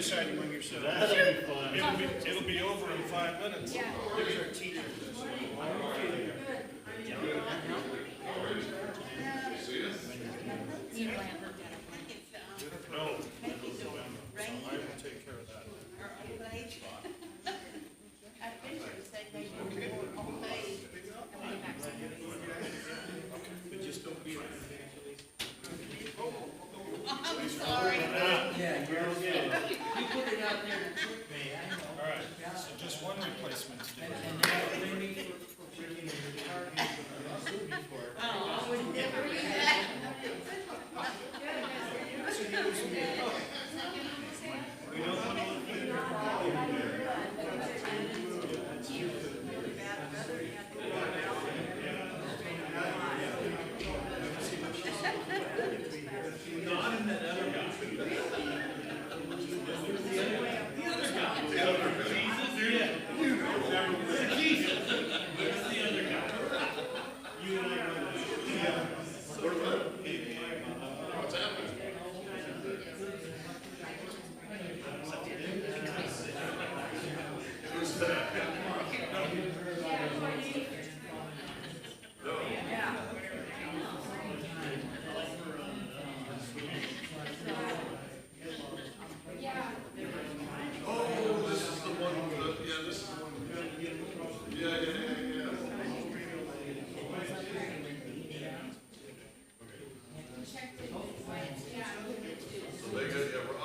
excited among yourselves. That'll be fun. It'll be over in 5 minutes. Yeah. There's our teacher. No. So I will take care of that. But just don't be like I'm sorry. Yeah, you're okay. You put it out there to trick me, I know. all right, so just one replacement to do. And now they need for freaking retarded for it. Oh, I would never do that. We don't want to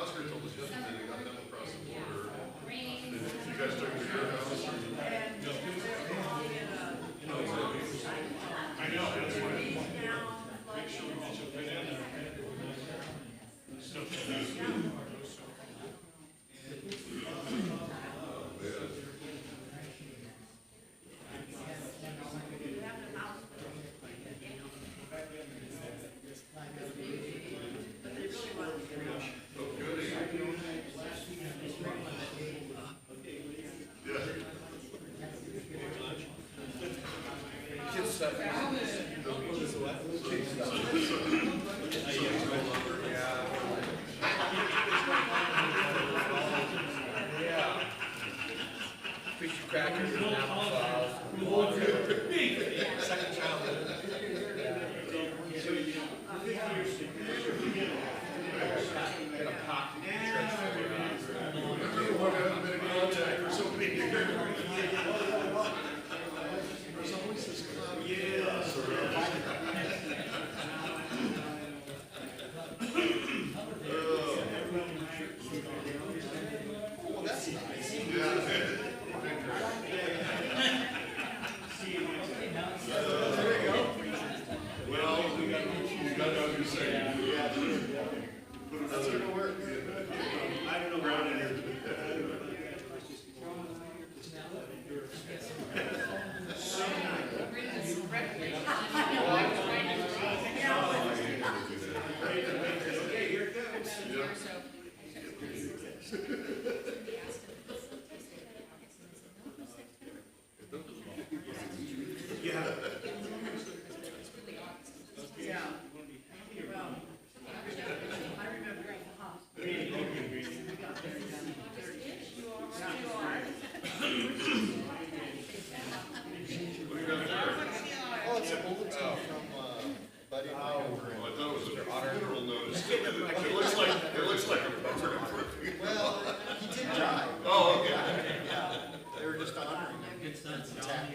Oscar told us yesterday they got them across the border. You guys took to your house? I know, that's why we want to make sure we get you fit in there. Crackers and applesauce. Second childhood. Got a pocket in church Remember one hadn't been in contact for so many years. There's always this cloud. Oh, that's nice. Well, you got to do saying. That's gonna work. I don't know what it is. Okay, here it goes. Yeah. Oh, it's a bulletin from, Buddy. Well, I thought it was a funeral notice. It looks like a program. Well, he did die. Oh, okay. Yeah, they were just honoring him. Good son, Tap.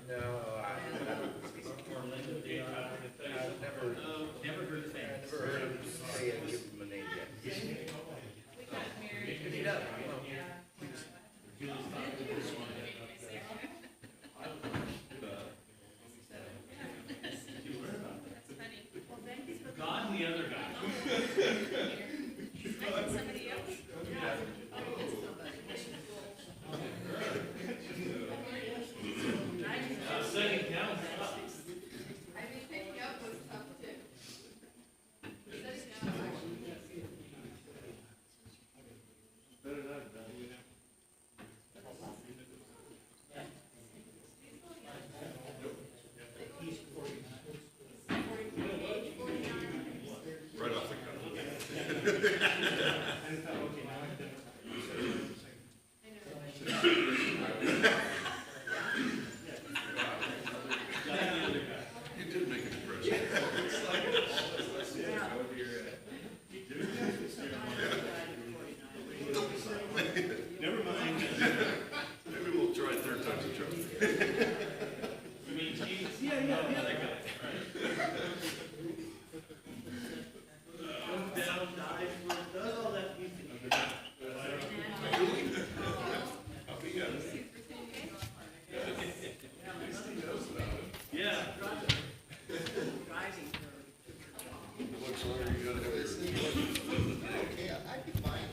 No, never heard of that. never heard him say it, give him a name yet. Pick it up. God and the other guy. Somebody else? Second count. I mean, picking up was tough too. Right off the cuff. Yeah, the other guy. Goes down, dives, does all that. Yeah. Looks like you gotta have Okay, I'd be fine.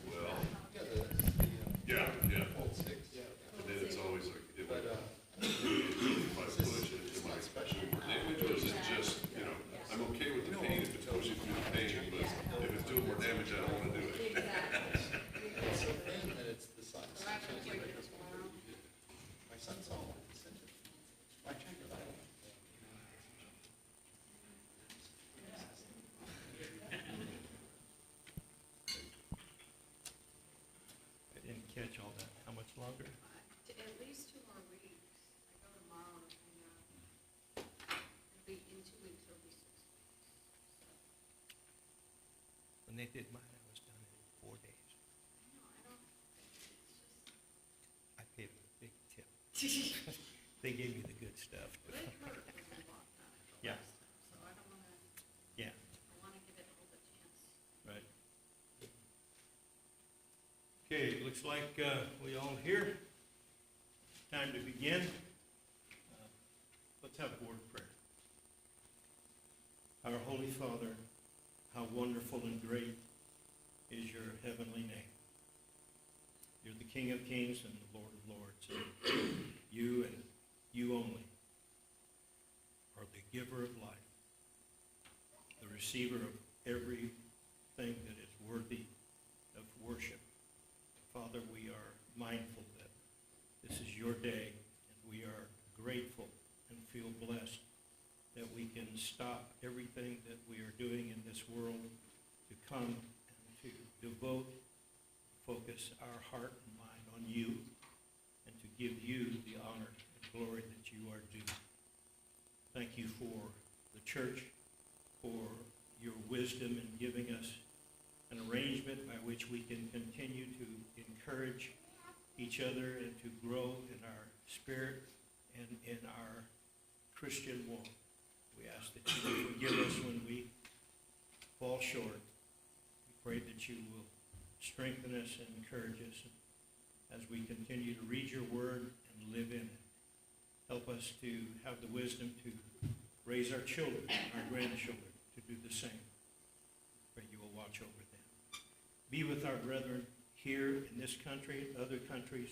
well, yeah, yeah. And then it's always like, if I push it, it might do more damage, or is it just, you know, I'm okay with the pain if it's pushing through the pain, but if it's doing more damage, I don't wanna do it. And it's the size. My son's all, why check it out? I didn't catch all that. How much longer? At least 2 more weeks. I go tomorrow and it'll be in 2 weeks, it'll be 6 weeks. When they did mine, I was done in 4 days. No, I don't, it's just, I paid them a big tip. They gave me the good stuff. well, it hurt when we walked out. Yeah. So I don't wanna, Yeah, I wanna give it all the chance. right. Okay, looks like we all here. Time to begin. Let's have a word of prayer. Our Holy Father, how wonderful and great is your heavenly name. You're the King of kings and the Lord of lords. And you and you only are the giver of life, the receiver of everything that is worthy of worship. Father, we are mindful that this is your day, and we are grateful and feel blessed that we can stop everything that we are doing in this world to come and to devote, focus our heart and mind on you, and to give you the honor and glory that you are due. Thank you for the church, for your wisdom in giving us an arrangement by which we can continue to encourage each other and to grow in our spirit and in our Christian walk. We ask that you will forgive us when we fall short. We pray that you will strengthen us and encourage us as we continue to read your word and live in it. Help us to have the wisdom to raise our children, our grandchildren, to do the same. Pray you will watch over them. Be with our brethren here in this country and other countries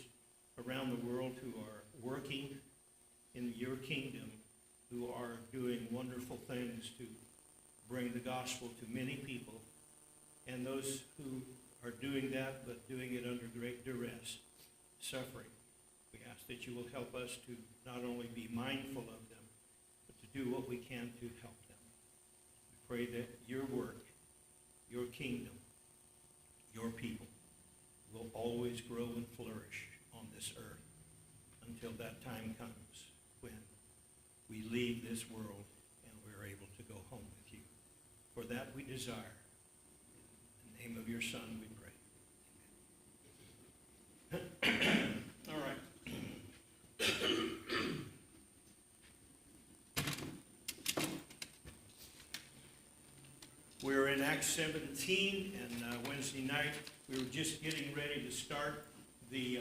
around the world who are working in your kingdom, who are doing wonderful things to bring the gospel to many people, and those who are doing that but doing it under great duress, suffering. We ask that you will help us to not only be mindful of them, but to do what we can to help them. We pray that your work, your kingdom, your people will always grow and flourish on this earth until that time comes when we leave this world and we're able to go home with you. For that we desire. In the name of your Son we pray. All right. We're in Acts 17, and Wednesday night we were just getting ready to start the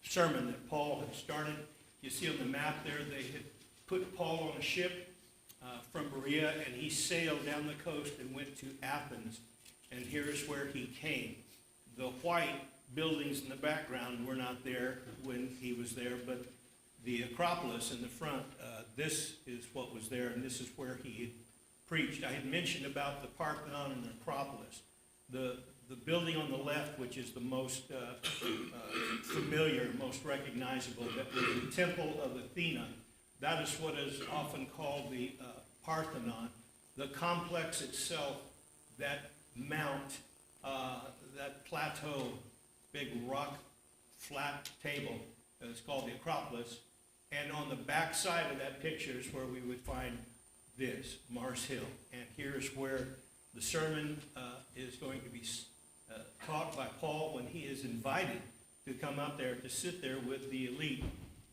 sermon that Paul had started. You see on the map there, they had put Paul on a ship from Berea, and he sailed down the coast and went to Athens. And here's where he came. The white buildings in the background were not there when he was there, but the Acropolis in the front, this is what was there, and this is where he had preached. I had mentioned about the Parthenon and the Acropolis. The building on the left, which is the most familiar, most recognizable, that was the Temple of Athena. That is what is often called the Parthenon. The complex itself, that mount, that plateau, big rock flat table, is called the Acropolis. And on the back side of that picture is where we would find this, Mars Hill. And here's where the sermon is going to be taught by Paul when he is invited to come out there to sit there with the elite.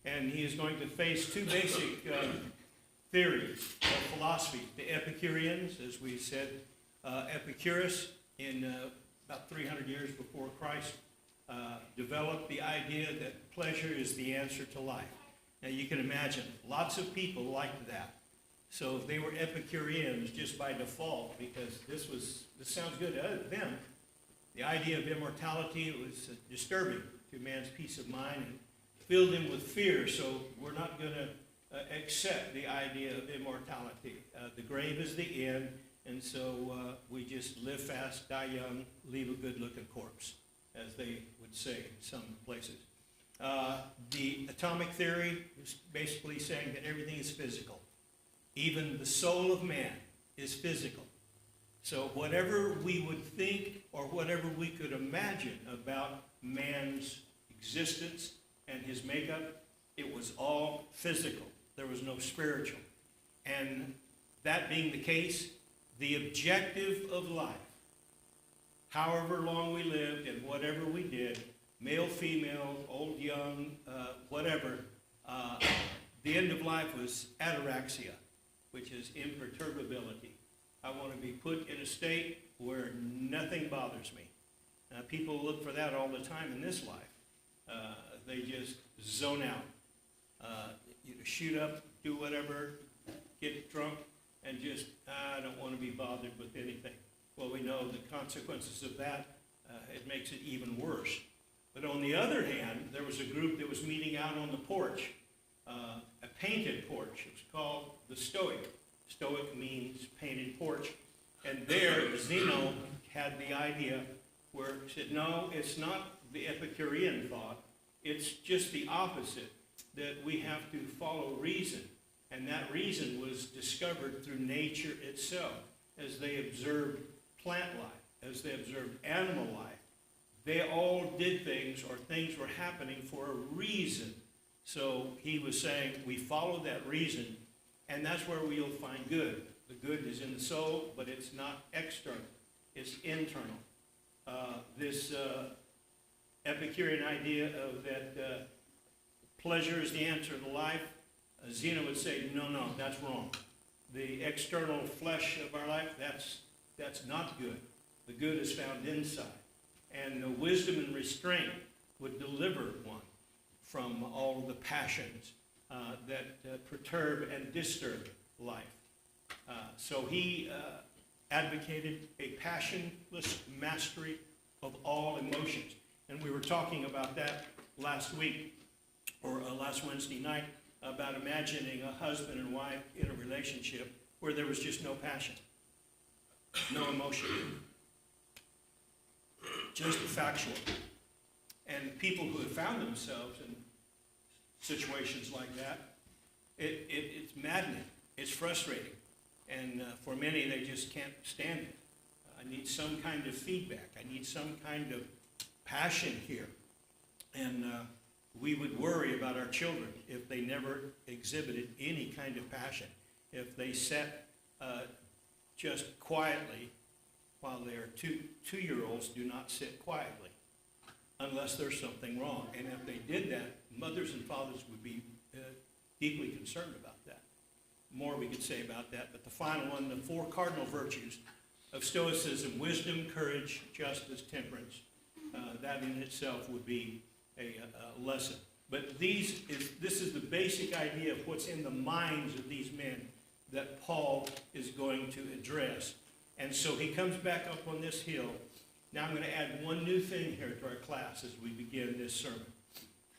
And he is going to face two basic theories of philosophy. The Epicureans, as we said, Epicurus in about 300 years before Christ developed the idea that pleasure is the answer to life. Now you can imagine, lots of people liked that. So they were Epicureans just by default, because this sounds good to them. The idea of immortality was disturbing to man's peace of mind and filled him with fear, so we're not going to accept the idea of immortality. The grave is the end, and so we just live fast, die young, leave a good-looking corpse, as they would say in some places. The atomic theory is basically saying that everything is physical. Even the soul of man is physical. So whatever we would think or whatever we could imagine about man's existence and his makeup, it was all physical. There was no spiritual. And that being the case, the objective of life, however long we lived and whatever we did, male, female, old, young, whatever, the end of life was ataraxia, which is imperturbability. I want to be put in a state where nothing bothers me. People look for that all the time in this life. They just zone out. Shoot up, do whatever, get drunk, and just, I don't want to be bothered with anything. Well, we know the consequences of that. It makes it even worse. But on the other hand, there was a group that was meeting out on the porch, a painted porch. It was called the Stoic. Stoic means painted porch. And there, Zeno had the idea where he said, no, it's not the Epicurean thought. It's just the opposite, that we have to follow reason. And that reason was discovered through nature itself. As they observed plant life, as they observed animal life, they all did things, or things were happening for a reason. So he was saying, we follow that reason, and that's where we'll find good. The good is in the soul, but it's not external. It's internal. This Epicurean idea of that pleasure is the answer to life, Zeno would say, no, that's wrong. The external flesh of our life, that's not good. The good is found inside. And the wisdom and restraint would deliver one from all the passions that perturb and disturb life. So he advocated a passionless mastery of all emotions. And we were talking about that last week, or last Wednesday night, about imagining a husband and wife in a relationship where there was just no passion, no emotion, just factual. And people who have found themselves in situations like that, it's maddening, it's frustrating. And for many, they just can't stand it. I need some kind of feedback. I need some kind of passion here. And we would worry about our children if they never exhibited any kind of passion. If they sat just quietly, while their two-year-olds do not sit quietly, unless there's something wrong. And if they did that, mothers and fathers would be deeply concerned about that. More we could say about that, but the final one, the four cardinal virtues of Stoicism: wisdom, courage, justice, temperance. That in itself would be a lesson. But this is the basic idea of what's in the minds of these men that Paul is going to address. And so he comes back up on this hill. Now I'm going to add one new thing here to our class as we begin this sermon,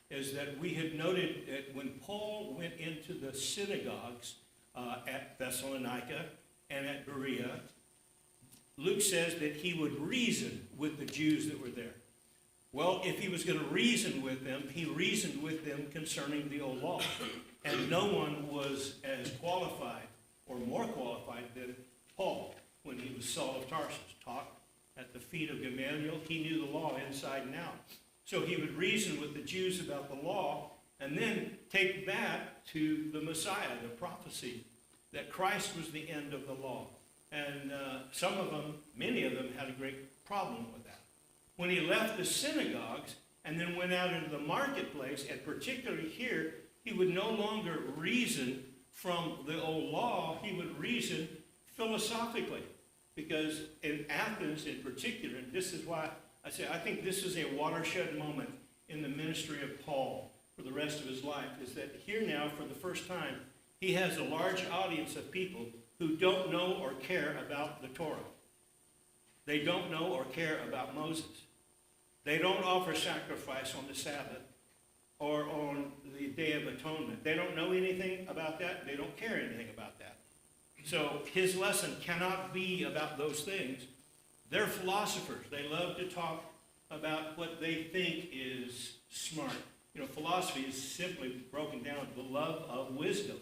is that we had noted that when Paul went into the synagogues at Thessalonica and at Berea, Luke says that he would reason with the Jews that were there. Well, if he was going to reason with them, he reasoned with them concerning the old law. And no one was as qualified or more qualified than Paul when he was Saul of Tarsus, taught at the feet of Gamaliel. He knew the law inside and out. So he would reason with the Jews about the law and then take that to the Messiah, the prophecy that Christ was the end of the law. And some of them, many of them, had a great problem with that. When he left the synagogues and then went out into the marketplace, and particularly here, he would no longer reason from the old law, he would reason philosophically. Because in Athens in particular, and this is why I say I think this is a watershed moment in the ministry of Paul for the rest of his life, is that here now, for the first time, he has a large audience of people who don't know or care about the Torah. They don't know or care about Moses. They don't offer sacrifice on the Sabbath or on the Day of Atonement. They don't know anything about that. They don't care anything about that. So his lesson cannot be about those things. They're philosophers. They love to talk about what they think is smart. You know, philosophy is simply broken down to the love of wisdom.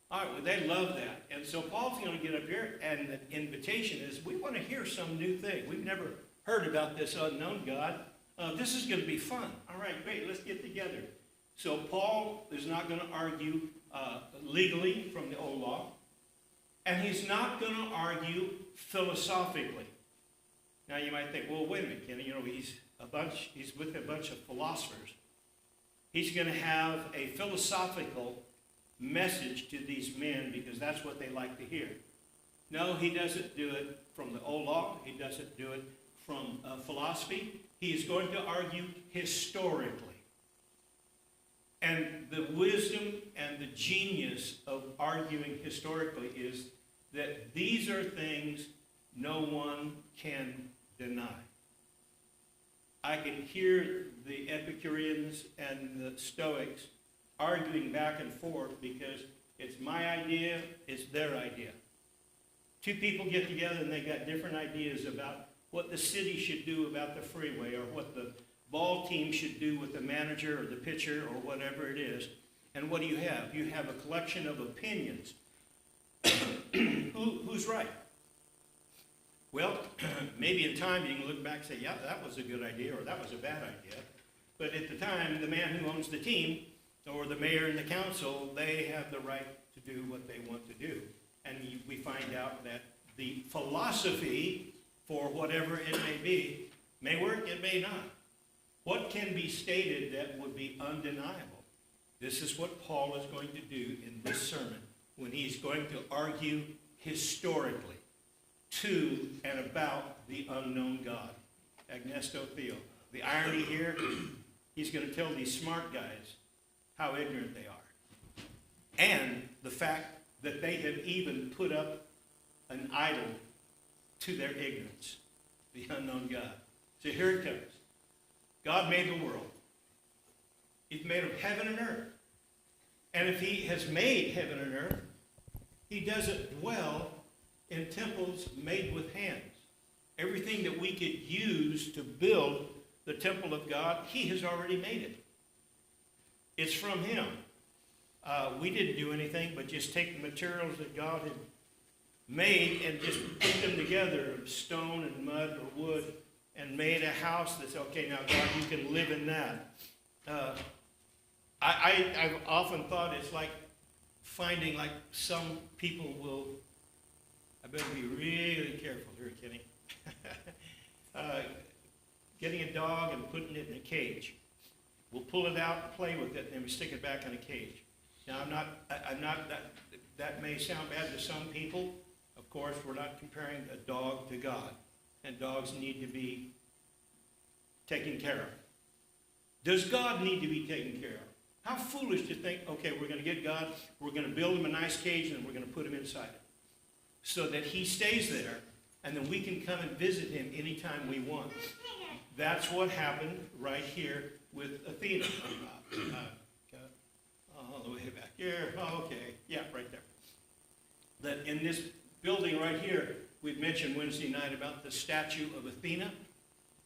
All right, well, they love that. And so Paul's going to get up here, and the invitation is, we want to hear some new thing. We've never heard about this unknown God. This is going to be fun. All right, great, let's get together. So Paul is not going to argue legally from the old law, and he's not going to argue philosophically. Now you might think, well, wait a minute, Kenny, you know, he's with a bunch of philosophers. He's going to have a philosophical message to these men because that's what they like to hear. No, he doesn't do it from the old law. He doesn't do it from philosophy. He is going to argue historically. And the wisdom and the genius of arguing historically is that these are things no one can deny. I can hear the Epicureans and the Stoics arguing back and forth because it's my idea, it's their idea. Two people get together and they got different ideas about what the city should do about the freeway, or what the ball team should do with the manager or the pitcher or whatever it is. And what do you have? You have a collection of opinions. Who's right? Well, maybe in time you can look back and say, yeah, that was a good idea or that was a bad idea. But at the time, the man who owns the team or the mayor and the council, they have the right to do what they want to do. And we find out that the philosophy, for whatever it may be, may work, it may not. What can be stated that would be undeniable? This is what Paul is going to do in this sermon when he's going to argue historically to and about the unknown God. Agnesto Theo. The irony here, he's going to tell these smart guys how ignorant they are. And the fact that they have even put up an idol to their ignorance, the unknown God. So here it comes. God made the world. He's made of heaven and earth. And if he has made heaven and earth, he doesn't dwell in temples made with hands. Everything that we could use to build the temple of God, he has already made it. It's from him. We didn't do anything but just take the materials that God had made and just put them together, stone and mud or wood, and made a house that's, okay, now God, you can live in that. I've often thought it's like finding, like some people will, I better be really careful here, Kenny. Getting a dog and putting it in a cage. We'll pull it out and play with it, and we stick it back in a cage. Now, that may sound bad to some people. Of course, we're not comparing a dog to God, and dogs need to be taken care of. Does God need to be taken care of? How foolish to think, okay, we're going to get God, we're going to build him a nice cage, and we're going to put him inside it so that he stays there, and then we can come and visit him anytime we want. That's what happened right here with Athena. All the way back here. Oh, okay. Yeah, right there. That in this building right here, we've mentioned Wednesday night about the statue of Athena,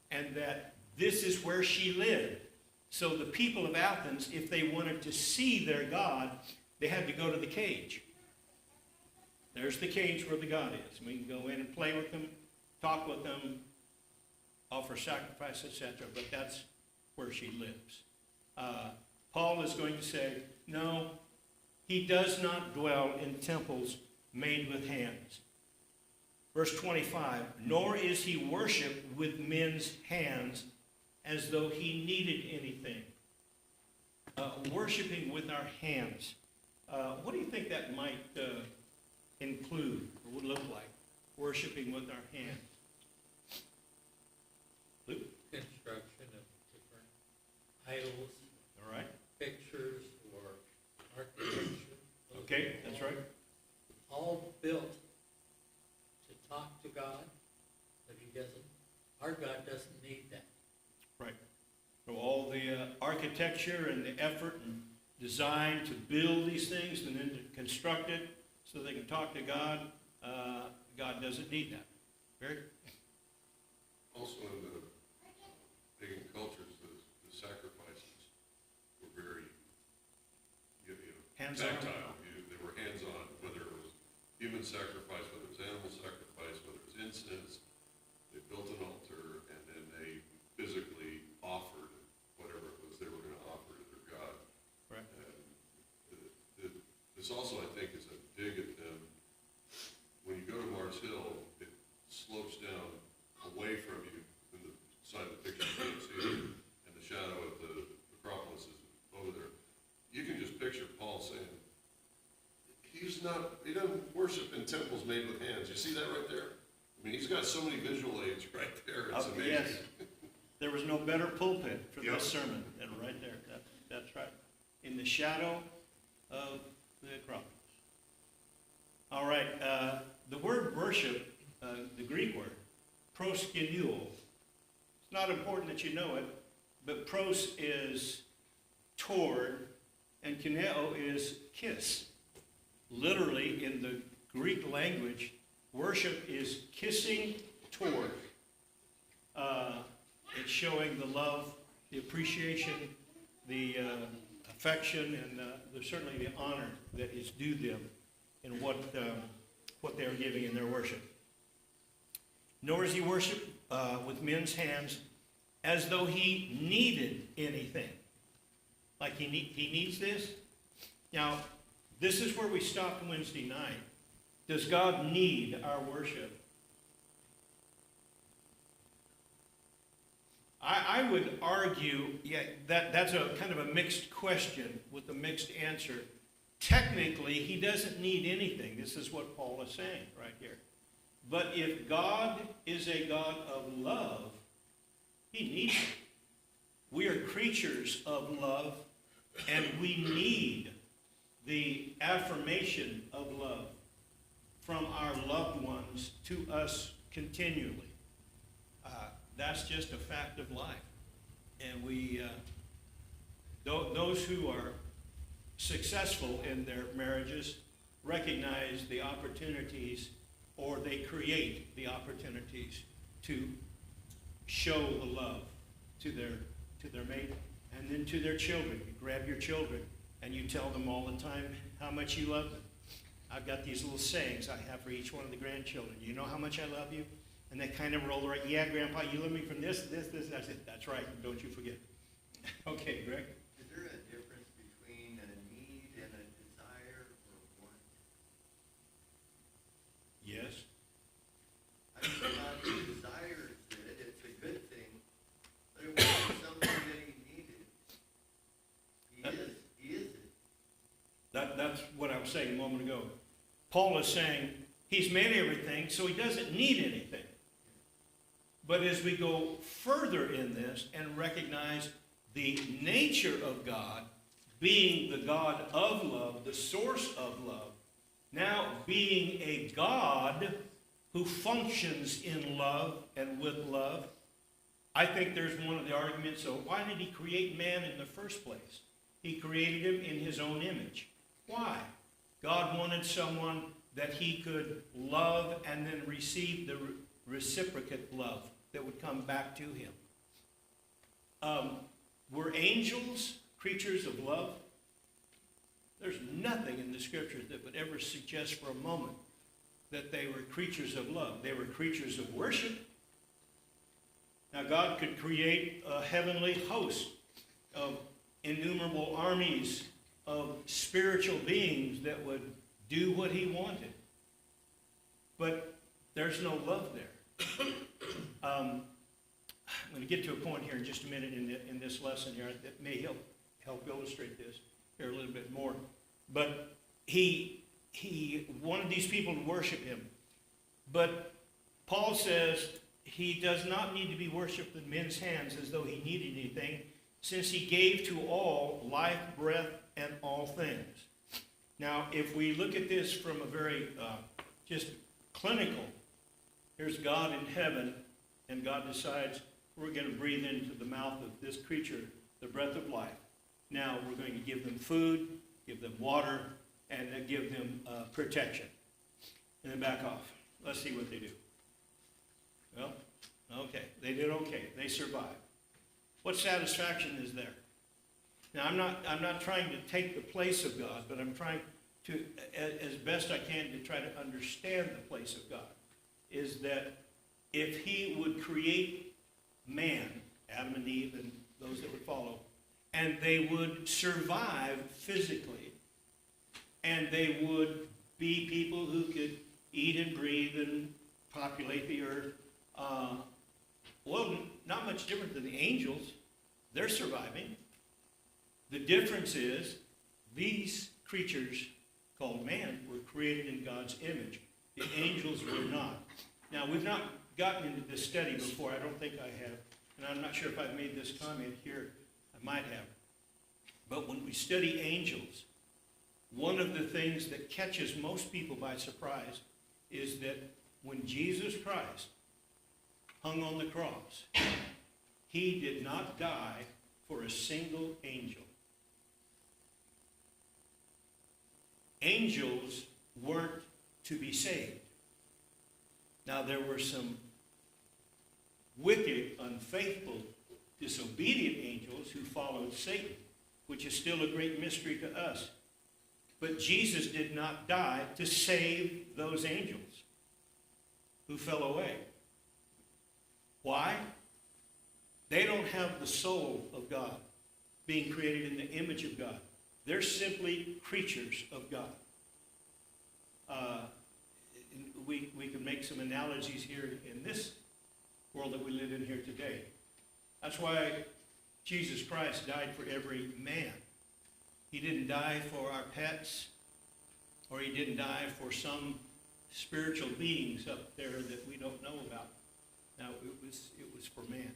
and that this is where she lived. So the people of Athens, if they wanted to see their God, they had to go to the cage. There's the cage where the God is. We can go in and play with them, talk with them, offer sacrifice, etc. But that's where she lives. Paul is going to say, no, he does not dwell in temples made with hands. Verse 25, nor is he worshipped with men's hands as though he needed anything. Worshipping with our hands. What do you think that might include or would look like? Worshiping with our hands. Luke? Construction of different idols, All right. pictures, or architecture. Okay, that's right. All built to talk to God, but he doesn't, our God doesn't need that. Right. So all the architecture and the effort and design to build these things and then to construct it so they can talk to God, God doesn't need that. Very. Also in the pagan cultures, the sacrifices were very, Hands-on. tactile. They were hands-on, whether it was human sacrifice, whether it was animal sacrifice, whether it was incense. They built an altar and then they physically offered whatever it was they were going to offer to their God. Right. And this also, I think, is a dig at them. When you go to Mars Hill, it slopes down away from you in the side of the picture you can't see it, and the shadow of the Acropolis is over there. You can just picture Paul saying, he doesn't worship in temples made with hands. You see that right there? I mean, he's got so many visual aids right there. It's amazing. Yes. There was no better pulpit for Yep. this sermon than right there. That's right. In the shadow of the Acropolis. All right. The word worship, the Greek word, proskuneo. It's not important that you know it, but pros is toward, and kuneo is kiss. Literally, in the Greek language, worship is kissing toward. It's showing the love, the appreciation, the affection, and certainly the honor that is due them in what they are giving in their worship. Nor is he worshiped with men's hands as though he needed anything. Like he needs this. Now, this is where we stopped Wednesday night. Does God need our worship? I would argue, that's a kind of a mixed question with a mixed answer. Technically, he doesn't need anything. This is what Paul is saying right here. But if God is a God of love, he needs it. We are creatures of love, and we need the affirmation of love from our loved ones to us continually. That's just a fact of life. And we, those who are successful in their marriages recognize the opportunities, or they create the opportunities to show the love to their mate and then to their children. You grab your children and you tell them all the time how much you love them. I've got these little sayings I have for each one of the grandchildren. You know how much I love you? And they kind of roll their eyes. Yeah, Grandpa, you love me from this. I said, that's right. Don't you forget. Okay, Greg? Is there a difference between a need and a desire or want? Yes. I mean, somebody desires it, it's a good thing, but it wasn't something that he needed. He is it. That's what I was saying a moment ago. Paul is saying he's made everything, so he doesn't need anything. But as we go further in this and recognize the nature of God, being the God of love, the source of love, now being a God who functions in love and with love, I think there's one of the arguments of why did he create man in the first place? He created him in his own image. Why? God wanted someone that he could love and then receive the reciprocate love that would come back to him. Were angels creatures of love? There's nothing in the scriptures that would ever suggest for a moment that they were creatures of love. They were creatures of worship. Now, God could create a heavenly host of innumerable armies of spiritual beings that would do what he wanted. But there's no love there. I'm going to get to a point here in just a minute in this lesson here that may help illustrate this here a little bit more. But he wanted these people to worship him. But Paul says he does not need to be worshipped in men's hands as though he needed anything, since he gave to all life, breath, and all things. Now, if we look at this from a very just clinical, here's God in heaven, and God decides we're going to breathe into the mouth of this creature the breath of life. Now we're going to give them food, give them water, and give them protection. And then back off. Let's see what they do. Well, okay, they did okay. They survived. What satisfaction is there? Now, I'm not trying to take the place of God, but I'm trying to, as best I can, to try to understand the place of God. Is that if he would create man, Adam and Eve and those that would follow, and they would survive physically, and they would be people who could eat and breathe and populate the earth, well, not much different than the angels. They're surviving. The difference is these creatures called man were created in God's image. The angels were not. Now, we've not gotten into this study before. I don't think I have. And I'm not sure if I've made this comment here. I might have. But when we study angels, one of the things that catches most people by surprise is that when Jesus Christ hung on the cross, he did not die for a single angel. Angels weren't to be saved. Now, there were some wicked, unfaithful, disobedient angels who followed Satan, which is still a great mystery to us. But Jesus did not die to save those angels who fell away. Why? They don't have the soul of God, being created in the image of God. They're simply creatures of God. We can make some analogies here in this world that we live in here today. That's why Jesus Christ died for every man. He didn't die for our pets, or he didn't die for some spiritual beings up there that we don't know about. Now, it was for man.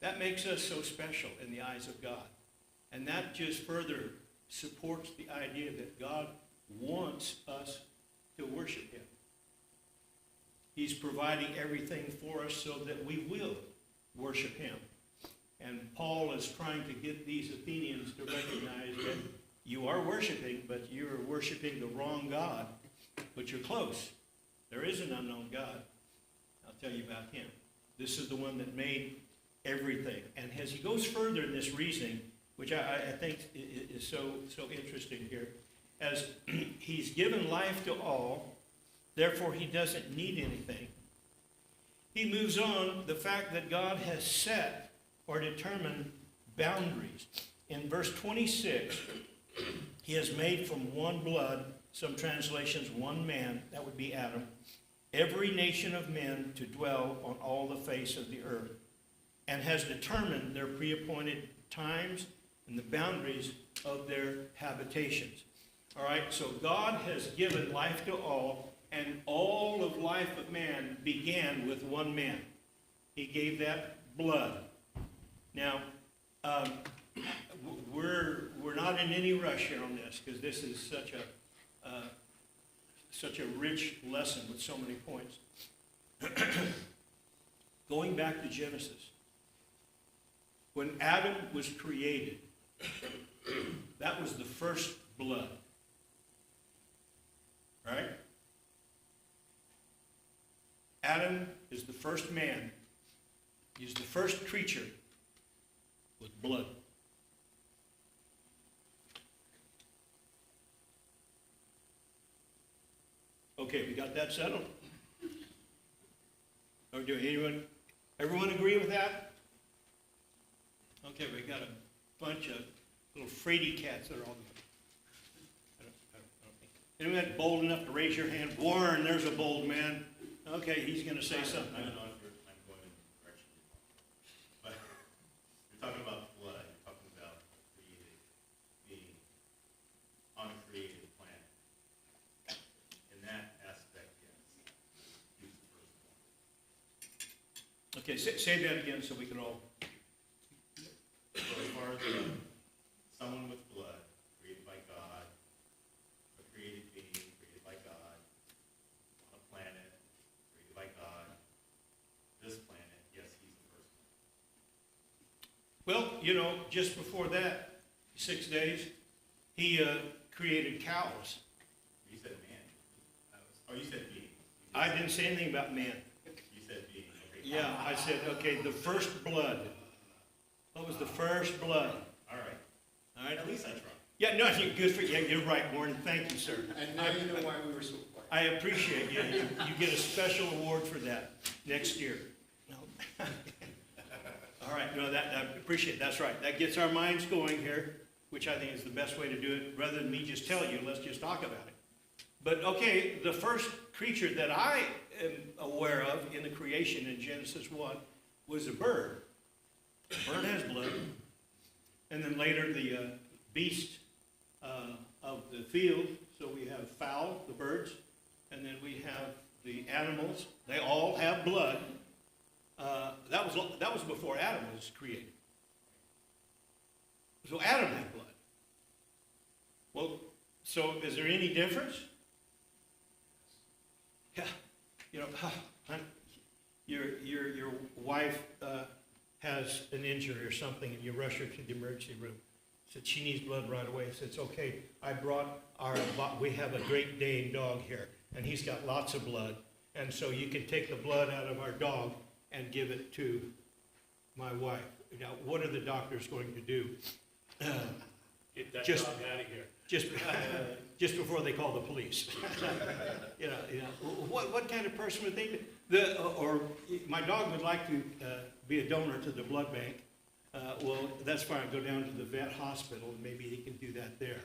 That makes us so special in the eyes of God. And that just further supports the idea that God wants us to worship him. He's providing everything for us so that we will worship him. And Paul is trying to get these Athenians to recognize that you are worshiping, but you're worshiping the wrong God, but you're close. There is an unknown God. I'll tell you about him. This is the one that made everything. And as he goes further in this reasoning, which I think is so interesting here, as he's given life to all, therefore he doesn't need anything. He moves on the fact that God has set or determined boundaries. In verse 26, he has made from one blood, some translations, one man, that would be Adam, every nation of men to dwell on all the face of the earth, and has determined their pre-appointed times and the boundaries of their habitations. All right, so God has given life to all, and all of life of man began with one man. He gave that blood. Now, we're not in any rush here on this, because this is such a rich lesson with so many points. Going back to Genesis, when Adam was created, that was the first blood, right? Adam is the first man. He's the first creature with blood. Okay, we got that settled? Or do everyone agree with that? Okay, we got a bunch of little fraidy cats that are all. I don't think. Anyone that bold enough to raise your hand? Warren, there's a bold man. Okay, he's gonna say something. I don't know if I'm going in the direction you're going. But you're talking about blood, you're talking about created being on a created planet. In that aspect, yes, he was the first one. Okay, say that again so we can all, So as far as someone with blood, created by God, a created being, created by God, on a planet, created by God, this planet, yes, he's the first one. well, just before that, 6 days, he created cows. You said man. Oh, you said being. I didn't say anything about man. You said being, okay. Yeah, I said, okay, the first blood. What was the first blood? All right. All right? At least I tried. Yeah, no, good for you. You're right, Warren. Thank you, sir. And now you know why we were so quiet. I appreciate you. You get a special award for that next year. No. All right, no, I appreciate it. That's right. That gets our minds going here, which I think is the best way to do it. Rather than me just tell you, let's just talk about it. But okay, the first creature that I am aware of in the creation in Genesis 1 was a bird. The bird has blood. And then later the beast of the field. So we have fowl, the birds, and then we have the animals. They all have blood. That was before Adam was created. So Adam had blood. Well, so is there any difference? Yeah, your wife has an injury or something, and you rush her to the emergency room. Said she needs blood right away. Said it's okay. We have a Great Dane dog here, and he's got lots of blood, and so you can take the blood out of our dog and give it to my wife. Now, what are the doctors going to do? Get that Just- dog out of here. Just before they call the police. What kind of person would they be? Or my dog would like to be a donor to the blood bank. Well, that's fine. Go down to the vet hospital, and maybe he can do that there.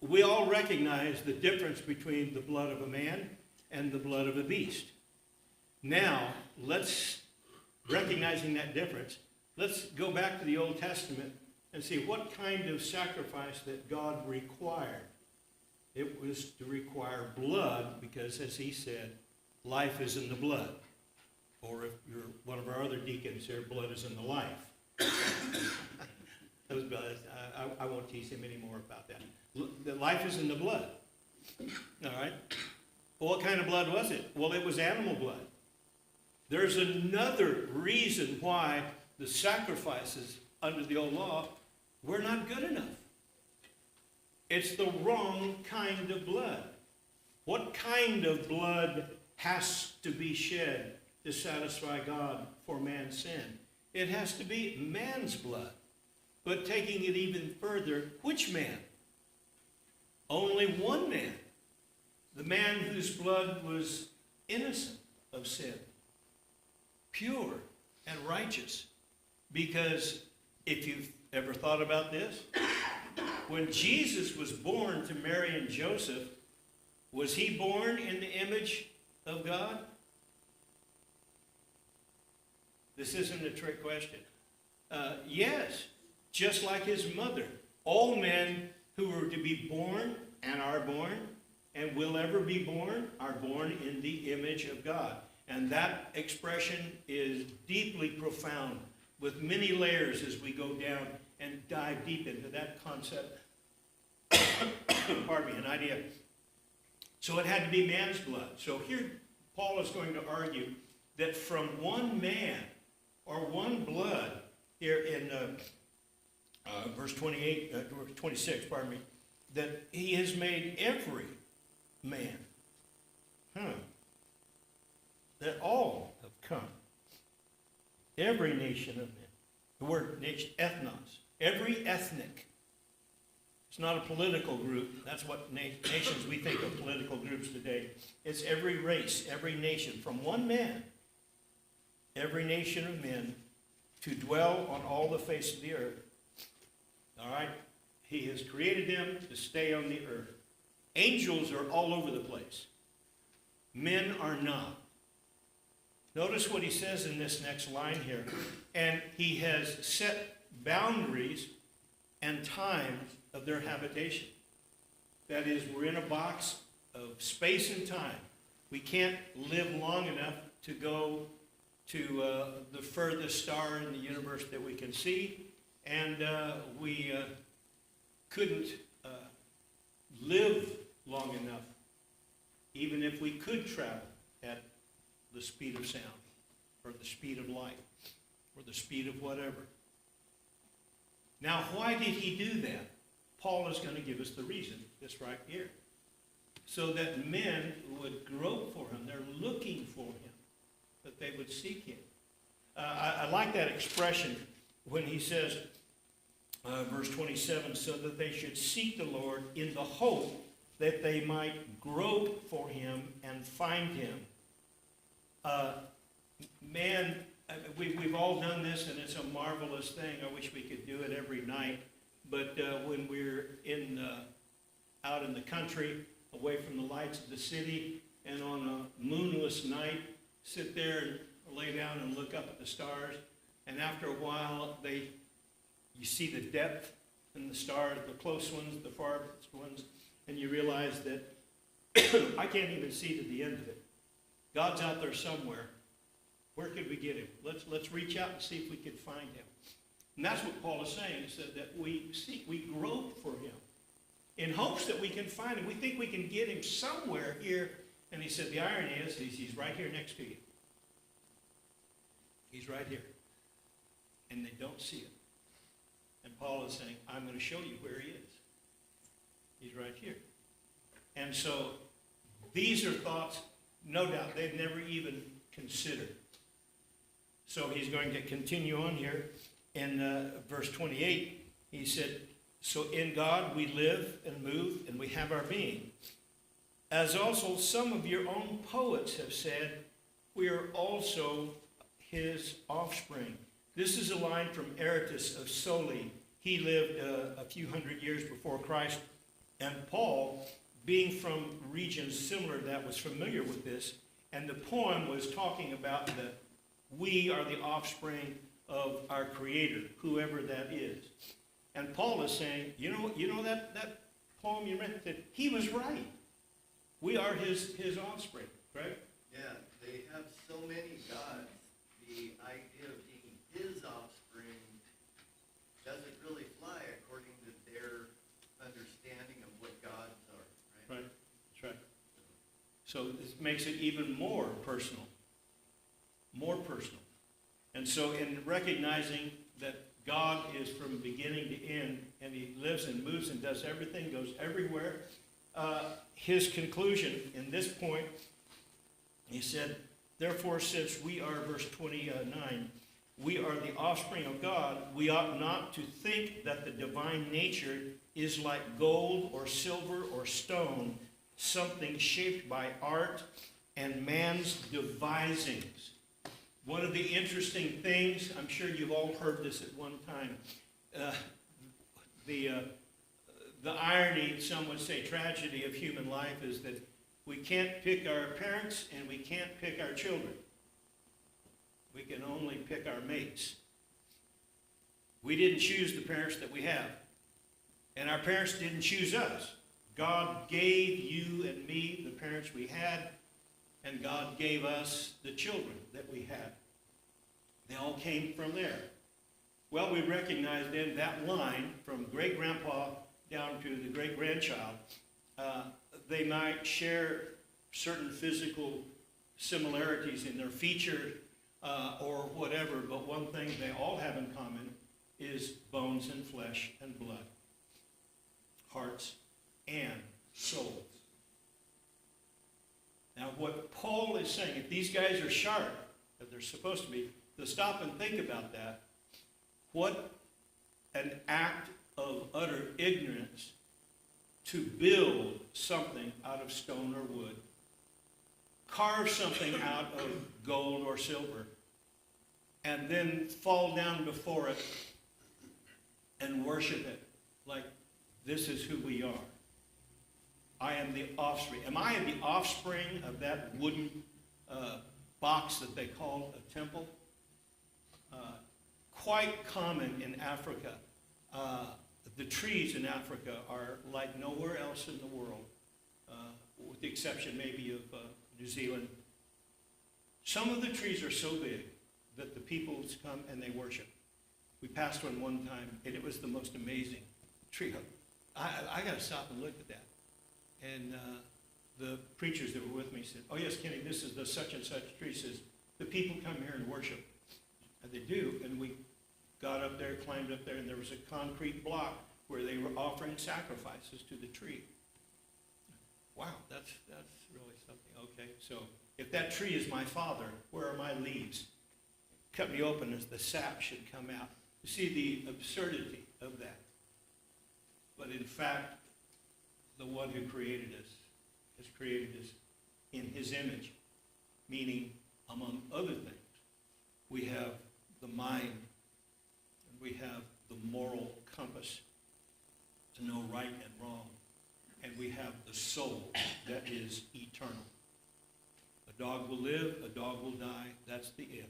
We all recognize the difference between the blood of a man and the blood of a beast. Now, recognizing that difference, let's go back to the Old Testament and see what kind of sacrifice that God required. It was to require blood because, as he said, life is in the blood. Or if you're one of our other deacons here, blood is in the life. I won't tease him anymore about that. The life is in the blood. All right? Well, what kind of blood was it? Well, it was animal blood. There's another reason why the sacrifices under the old law were not good enough. It's the wrong kind of blood. What kind of blood has to be shed to satisfy God for man's sin? It has to be man's blood. But taking it even further, which man? Only one man. The man whose blood was innocent of sin, pure and righteous. Because if you've ever thought about this, when Jesus was born to Mary and Joseph, was he born in the image of God? This isn't a trick question. Yes, just like his mother. All men who were to be born and are born and will ever be born are born in the image of God. And that expression is deeply profound, with many layers as we go down and dive deep into that concept. Pardon me, an idea. So it had to be man's blood. So here Paul is going to argue that from one man or one blood, here in verse 26, that he has made every man. That all have come. Every nation of men. The word nation, ethnos. Every ethnic. It's not a political group. That's what nations, we think of political groups today. It's every race, every nation, from one man, every nation of men, to dwell on all the face of the earth. All right? He has created them to stay on the earth. Angels are all over the place. Men are not. Notice what he says in this next line here. And he has set boundaries and times of their habitation. That is, we're in a box of space and time. We can't live long enough to go to the furthest star in the universe that we can see. And we couldn't live long enough, even if we could travel at the speed of sound, or the speed of light, or the speed of whatever. Now, why did he do that? Paul is going to give us the reason, this right here. So that men would grope for him. They're looking for him, that they would seek him. I like that expression when he says, verse 27, so that they should seek the Lord in the hope that they might grope for him and find him. Man, we've all done this, and it's a marvelous thing. I wish we could do it every night. But when we're out in the country, away from the lights of the city, and on a moonless night, sit there and lay down and look up at the stars, and after a while, you see the depth in the stars, the close ones, the farthest ones, and you realize that I can't even see to the end of it. God's out there somewhere. Where could we get him? Let's reach out and see if we could find him. And that's what Paul is saying. He said that we grope for him in hopes that we can find him. We think we can get him somewhere here. And he said the irony is he's right here next to you. He's right here. And they don't see him. And Paul is saying, I'm going to show you where he is. He's right here. And so these are thoughts, no doubt, they've never even considered. So he's going to continue on here. In verse 28, he said, so in God we live and move and we have our being. As also some of your own poets have said, we are also his offspring. This is a line from Aratus of Soli. He lived a few hundred years before Christ. And Paul, being from regions similar to that, was familiar with this. And the poem was talking about that we are the offspring of our Creator, whoever that is. And Paul is saying, you know that poem you read? That he was right. We are his offspring, right? Yeah, they have so many gods. The idea of being his offspring doesn't really fly according to their understanding of what gods are, right? Right, that's right. So this makes it even more personal. More personal. And so in recognizing that God is from beginning to end, and he lives and moves and does everything, goes everywhere, his conclusion in this point, he said, therefore, since we are, verse 29, we are the offspring of God, we ought not to think that the divine nature is like gold or silver or stone, something shaped by art and man's devisings. One of the interesting things, I'm sure you've all heard this at one time, the irony, some would say tragedy of human life is that we can't pick our parents and we can't pick our children. We can only pick our mates. We didn't choose the parents that we have. And our parents didn't choose us. God gave you and me the parents we had, and God gave us the children that we had. They all came from there. Well, we recognize then that line from great-grandpa down to the great-grandchild, they might share certain physical similarities in their feature or whatever, but one thing they all have in common is bones and flesh and blood, hearts and souls. Now, what Paul is saying, if these guys are sharp, if they're supposed to be, to stop and think about that, what an act of utter ignorance to build something out of stone or wood, carve something out of gold or silver, and then fall down before it and worship it like this is who we are. I am the offspring. Am I the offspring of that wooden box that they call a temple? Quite common in Africa. The trees in Africa are like nowhere else in the world, with the exception maybe of New Zealand. Some of the trees are so big that the people come and they worship. We passed one time, and it was the most amazing tree. I got to stop and look at that. And the preachers that were with me said, "Oh yes, Kenny, this is the such and such tree." Says the people come here and worship, and they do. And we got up there, climbed up there, and there was a concrete block where they were offering sacrifices to the tree. Wow, that's really something. Okay, so if that tree is my father, where are my leaves? Cut me open as the sap should come out. You see the absurdity of that. But in fact, the one who created us has created us in his image, meaning, among other things, we have the mind, and we have the moral compass to know right and wrong, and we have the soul that is eternal. A dog will live, a dog will die, that's the if.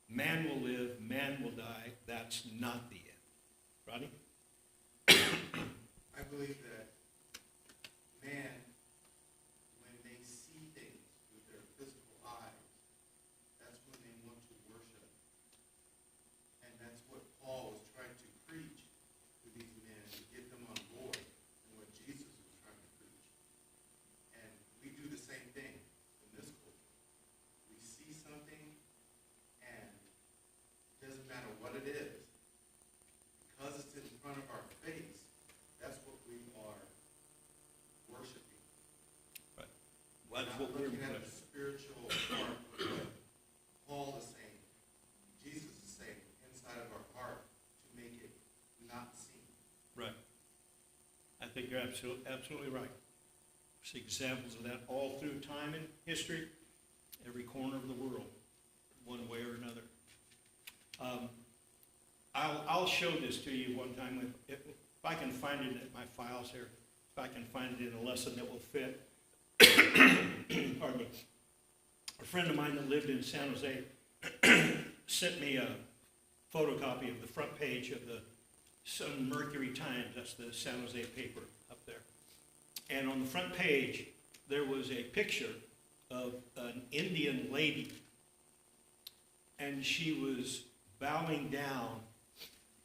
Man will live, man will die, that's not the if. Rodney? I believe that man, when they see things with their physical eyes, that's when they want to worship. And that's what Paul was trying to preach to these men, to get them on board and what Jesus was trying to preach. And we do the same thing in this culture. We see something, and it doesn't matter what it is, because it's in front of our face, that's what we are worshiping. Right. Well, that's what we're looking at the spiritual part of what Paul is saying, Jesus is saying, inside of our heart, to make it not seen. Right. I think you're absolutely right. There's examples of that all through time and history, every corner of the world, one way or another. I'll show this to you one time if I can find it in my files here. If I can find it in a lesson that will fit. Pardon me. A friend of mine that lived in San Jose sent me a photocopy of the front page of the Sun Mercury Times. That's the San Jose paper up there. And on the front page, there was a picture of an Indian lady. And she was bowing down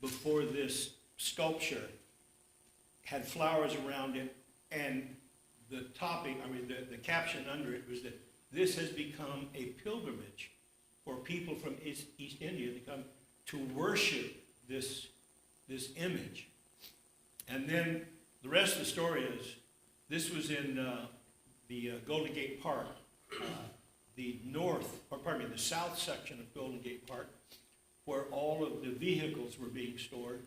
before this sculpture, had flowers around it, and the topic, the caption under it was that this has become a pilgrimage for people from East India to come to worship this image. And then the rest of the story is, this was in the Golden Gate Park, the south section of Golden Gate Park, where all of the vehicles were being stored.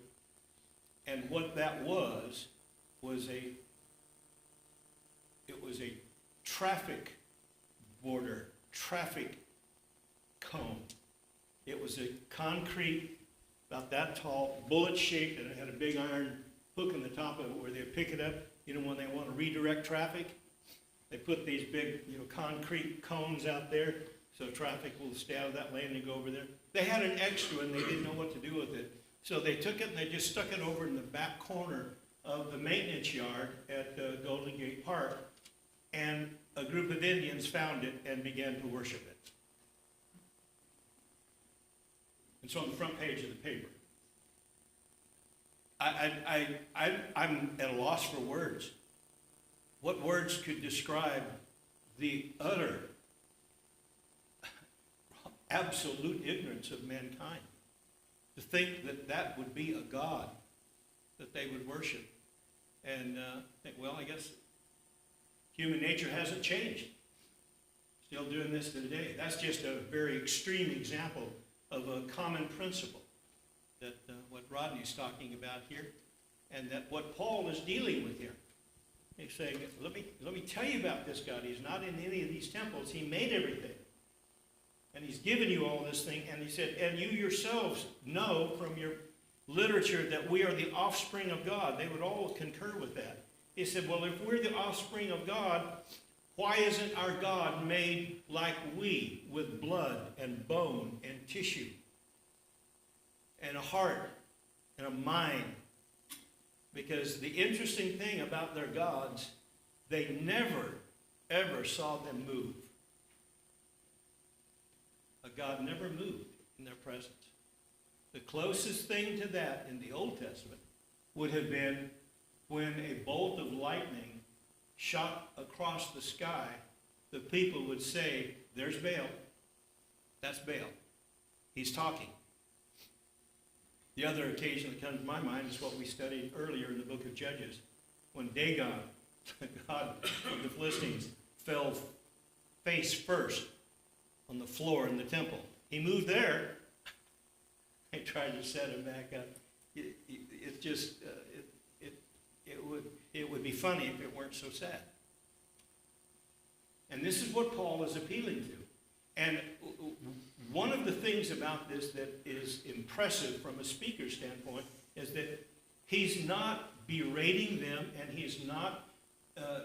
And what that was a traffic border, traffic cone. It was a concrete, about that tall, bullet-shaped, and it had a big iron hook in the top of it where they'd pick it up. When they want to redirect traffic, they put these big, concrete cones out there so traffic will stay out of that lane and go over there. They had an extra and they didn't know what to do with it. So they took it and they just stuck it over in the back corner of the maintenance yard at Golden Gate Park. And a group of Indians found it and began to worship it. It's on the front page of the paper. I'm at a loss for words. What words could describe the utter, absolute ignorance of mankind? To think that that would be a God that they would worship. And think, well, I guess human nature hasn't changed. Still doing this today. That's just a very extreme example of a common principle that what Rodney's talking about here, and that what Paul is dealing with here. He's saying, let me tell you about this God. He's not in any of these temples. He made everything. And he's given you all this thing. And he said, and you yourselves know from your literature that we are the offspring of God. They would all concur with that. He said, well, if we're the offspring of God, why isn't our God made like we, with blood and bone and tissue and a heart and a mind? Because the interesting thing about their gods, they never, ever saw them move. A God never moved in their presence. The closest thing to that in the Old Testament would have been when a bolt of lightning shot across the sky. The people would say, there's Baal. That's Baal. He's talking. The other occasion that comes to my mind is what we studied earlier in the book of Judges, when Dagon, the god of the Philistines, fell face first on the floor in the temple. He moved there. They tried to set him back up. It just, it would be funny if it weren't so sad. And this is what Paul is appealing to. And one of the things about this that is impressive from a speaker's standpoint is that he's not berating them and he's not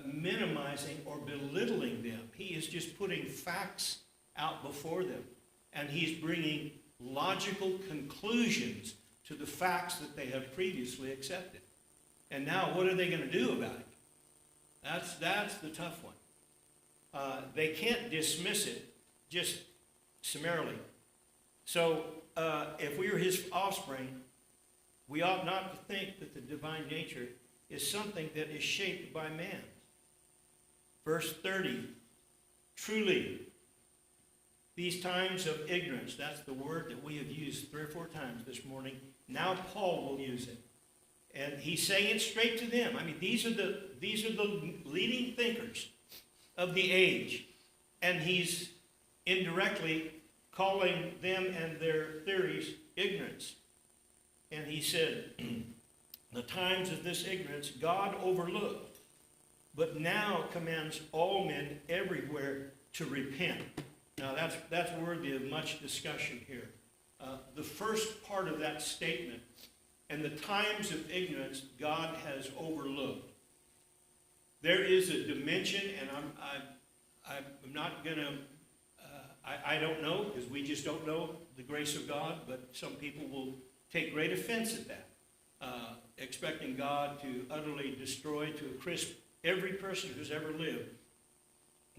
minimizing or belittling them. He is just putting facts out before them. And he's bringing logical conclusions to the facts that they have previously accepted. And now what are they going to do about it? That's the tough one. They can't dismiss it just summarily. So if we are his offspring, we ought not to think that the divine nature is something that is shaped by man. Verse 30, truly, these times of ignorance, that's the word that we have used 3 or 4 times this morning. Now Paul will use it. And he's saying it straight to them. I mean, these are the leading thinkers of the age. And he's indirectly calling them and their theories ignorance. And he said, the times of this ignorance God overlooked, but now commands all men everywhere to repent. Now that's worthy of much discussion here. The first part of that statement, and the times of ignorance God has overlooked. There is a dimension, and I'm not going to, I don't know, because we just don't know the grace of God, but some people will take great offense at that, expecting God to utterly destroy to a crisp every person who's ever lived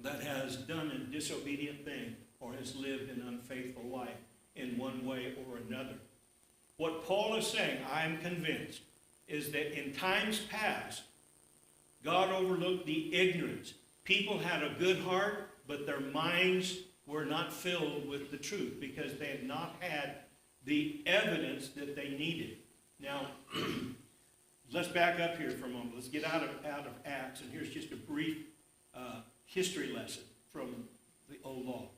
that has done a disobedient thing or has lived an unfaithful life in one way or another. What Paul is saying, I am convinced, is that in times past, God overlooked the ignorance. People had a good heart, but their minds were not filled with the truth because they had not had the evidence that they needed. Now, let's back up here for a moment. Let's get out of Acts, and here's just a brief history lesson from the old law.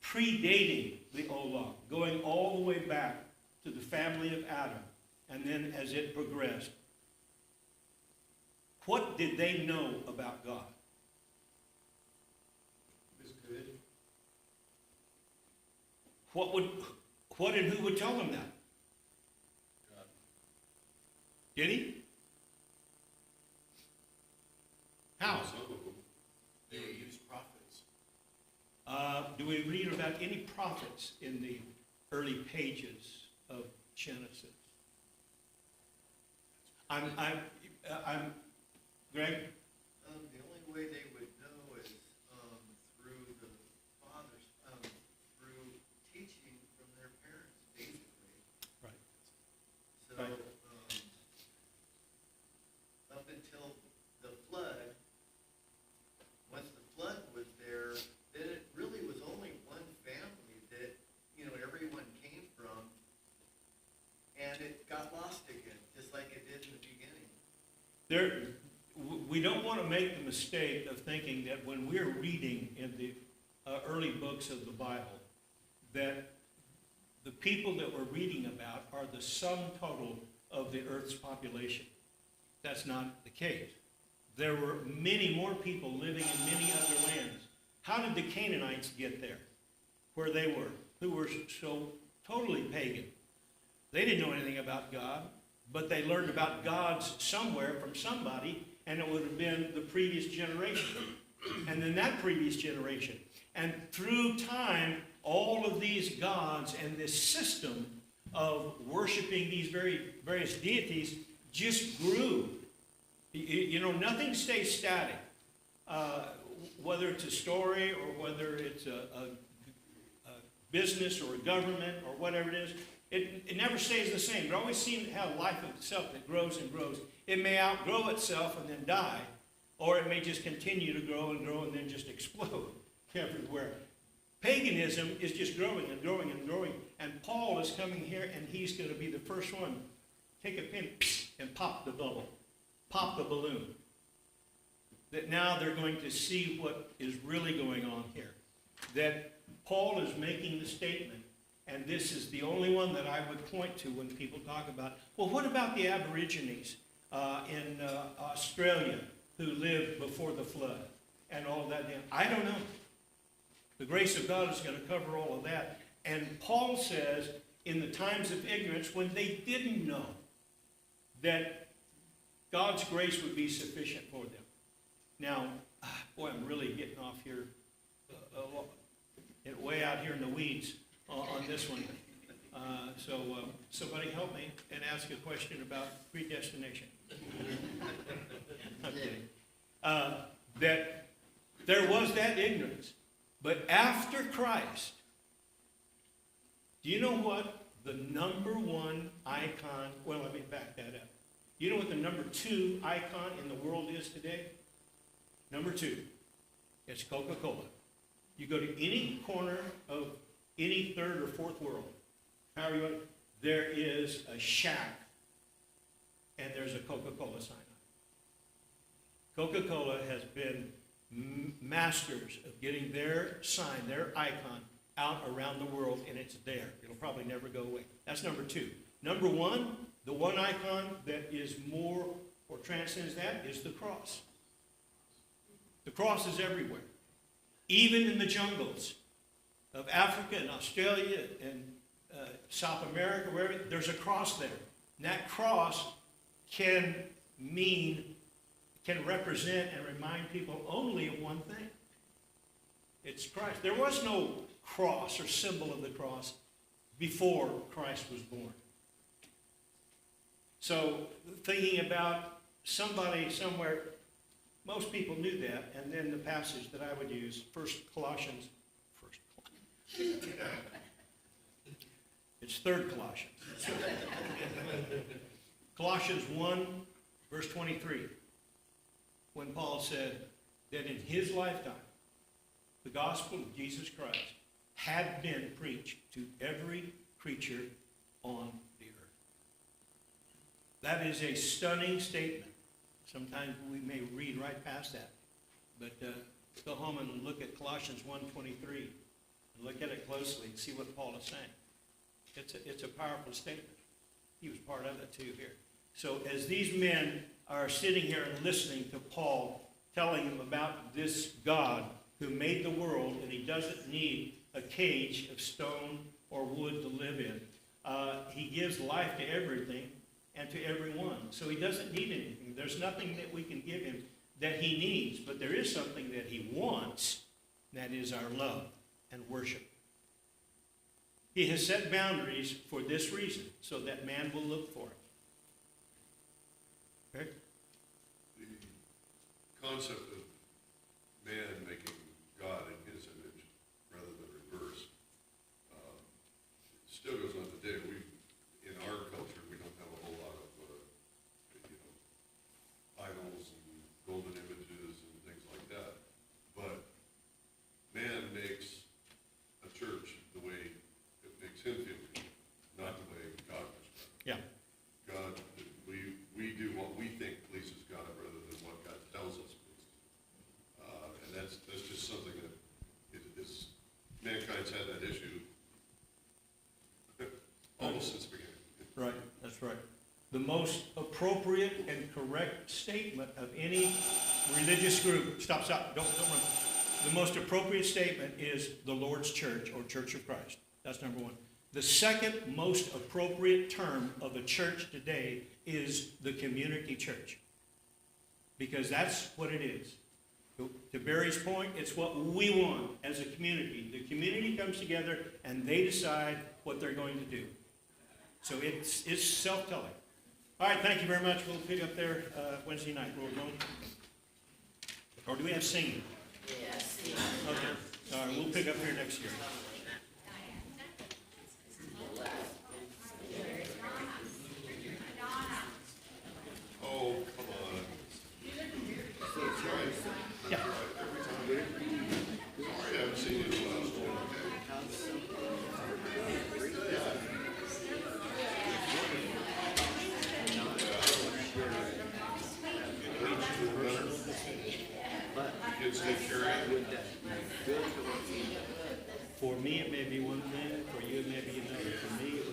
Predating the old law, going all the way back to the family of Adam, and then as it progressed, what did they know about God? It was good. What and who would tell them that? God. Did he? How? Some of them, they would use prophets. Do we read about any prophets in the early pages of Genesis? I'm Greg? The only way they would know is through the fathers, through teaching from their parents, basically. Right. So, Right. Up until the flood, once the flood was there, then it really was only one family that, everyone came from, and it got lost again, just like it did in the beginning. We don't want to make the mistake of thinking that when we're reading in the early books of the Bible, that the people that we're reading about are the sum total of the earth's population. That's not the case. There were many more people living in many other lands. How did the Canaanites get there, where they were, who were so totally pagan? They didn't know anything about God. but they learned about gods somewhere from somebody, and it would have been the previous generation, and then that previous generation. And through time, all of these gods and this system of worshiping these various deities just grew. You know, nothing stays static. Whether it's a story or whether it's a business or a government or whatever it is, it never stays the same. It always seems to have life of itself that grows and grows. It may outgrow itself and then die, or it may just continue to grow and then just explode everywhere. Paganism is just growing and growing and growing. And Paul is coming here, and he's going to be the first one. Take a pin and pop the bubble. Pop the balloon. That now they're going to see what is really going on here. That Paul is making the statement, and this is the only one that I would point to when people talk about, well, what about the Aborigines in Australia who lived before the flood and all that? I don't know. The grace of God is going to cover all of that. And Paul says, in the times of ignorance, when they didn't know, that God's grace would be sufficient for them. Now, boy, I'm really getting off here, way out here in the weeds on this one. So somebody help me and ask a question about predestination. I'm kidding. That there was that ignorance. But after Christ, do you know what the number one icon, well, let me back that up. You know what the number 2 icon in the world is today? Number 2, it's Coca-Cola. You go to any corner of any third or fourth world, however you want, there is a shack and there's a Coca-Cola sign on it. Coca-Cola has been masters of getting their sign, their icon, out around the world, and it's there. It'll probably never go away. That's number 2. Number 1, the one icon that is more or transcends that is the cross. The cross is everywhere. Even in the jungles of Africa and Australia and South America, wherever, there's a cross there. And that cross can represent and remind people only of one thing. It's Christ. There was no cross or symbol of the cross before Christ was born. So thinking about somebody somewhere, most people knew that, and then the passage that I would use, Colossians. It's 3 Colossians. Colossians 1, verse 23. When Paul said that in his lifetime, the gospel of Jesus Christ had been preached to every creature on the earth. That is a stunning statement. Sometimes we may read right past that. But go home and look at Colossians 1:23 and look at it closely and see what Paul is saying. It's a powerful statement. He was part of it too here. So as these men are sitting here and listening to Paul telling them about this God who made the world, and he doesn't need a cage of stone or wood to live in. He gives life to everything and to everyone. So he doesn't need anything. There's nothing that we can give him that he needs, but there is something that he wants, and that is our love and worship. He has set boundaries for this reason, so that man will look for it. Okay? The concept of man making God in his image rather than reverse still goes on today. In our culture, we don't have a whole lot of idols and golden images and things like that. But man makes a church the way it makes him feel, not the way God was. Yeah. God, we do what we think pleases God rather than what God tells us pleases. And that's just something that is mankind's had that issue almost since the beginning. Right, that's right. The most appropriate and correct statement of any religious group, stop, don't run. The most appropriate statement is the Lord's church or Church of Christ. That's number 1. The second most appropriate term of a church today is the community church. Because that's what it is. To Barry's point, it's what we want as a community. The community comes together and they decide what they're going to do. So it's self-telling. All right, thank you very much. We'll pick up there Wednesday night. Or do we have singing? Yes. Okay. All right, we'll pick up here next year. Oh, come on. Yeah. I haven't seen you in a while. Kids take care of you. For me, it may be one thing. For you, it may be another. For me, it